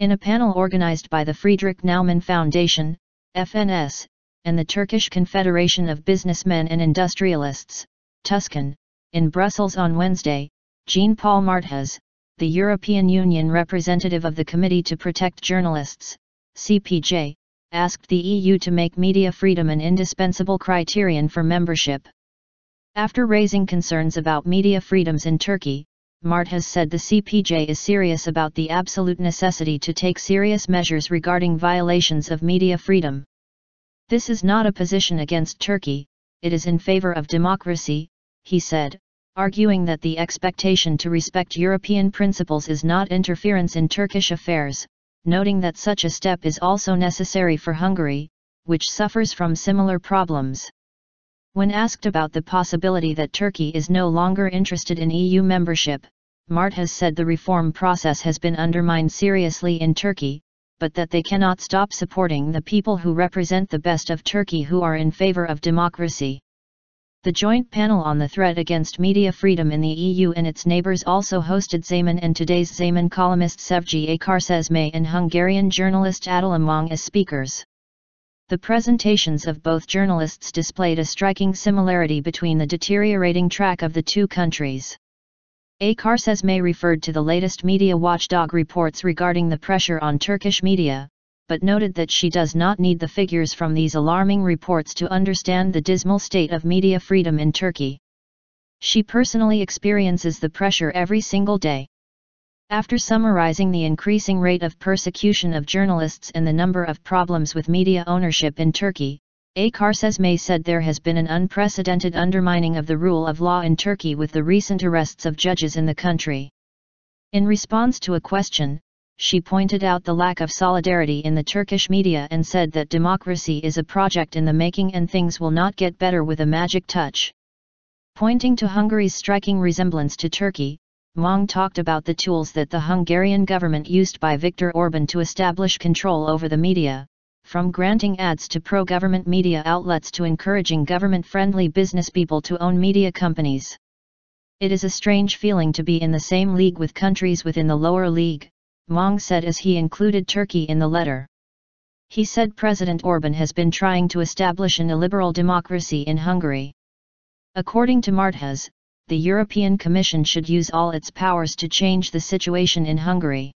In a panel organized by the Friedrich Naumann Foundation, FNS, and the Turkish Confederation of Businessmen and Industrialists, Tuscan, in Brussels on Wednesday, Jean-Paul Marthoz, the European Union representative of the Committee to Protect Journalists, CPJ, asked the EU to make media freedom an indispensable criterion for membership. After raising concerns about media freedoms in Turkey, Marthoz said the CPJ is serious about the absolute necessity to take serious measures regarding violations of media freedom. This is not a position against Turkey, it is in favor of democracy, he said, arguing that the expectation to respect European principles is not interference in Turkish affairs, noting that such a step is also necessary for Hungary, which suffers from similar problems. When asked about the possibility that Turkey is no longer interested in EU membership, Marthoz said the reform process has been undermined seriously in Turkey, but that they cannot stop supporting the people who represent the best of Turkey who are in favor of democracy. The joint panel on the threat against media freedom in the EU and its neighbors also hosted Zaman and today's Zaman columnist Sevgi Akarçeşme and Hungarian journalist Attila Mong as speakers. The presentations of both journalists displayed a striking similarity between the deteriorating track of the two countries. Akarçeşme referred to the latest media watchdog reports regarding the pressure on Turkish media, but noted that she does not need the figures from these alarming reports to understand the dismal state of media freedom in Turkey. She personally experiences the pressure every single day. After summarizing the increasing rate of persecution of journalists and the number of problems with media ownership in Turkey, Akarçeşme said there has been an unprecedented undermining of the rule of law in Turkey with the recent arrests of judges in the country. In response to a question, she pointed out the lack of solidarity in the Turkish media and said that democracy is a project in the making and things will not get better with a magic touch. Pointing to Hungary's striking resemblance to Turkey, Mong talked about the tools that the Hungarian government used by Viktor Orban to establish control over the media, from granting ads to pro-government media outlets to encouraging government-friendly businesspeople to own media companies. It is a strange feeling to be in the same league with countries within the lower league, Mong said as he included Turkey in the letter. He said President Orban has been trying to establish an illiberal democracy in Hungary. According to Marthoz, the European Commission should use all its powers to change the situation in Hungary.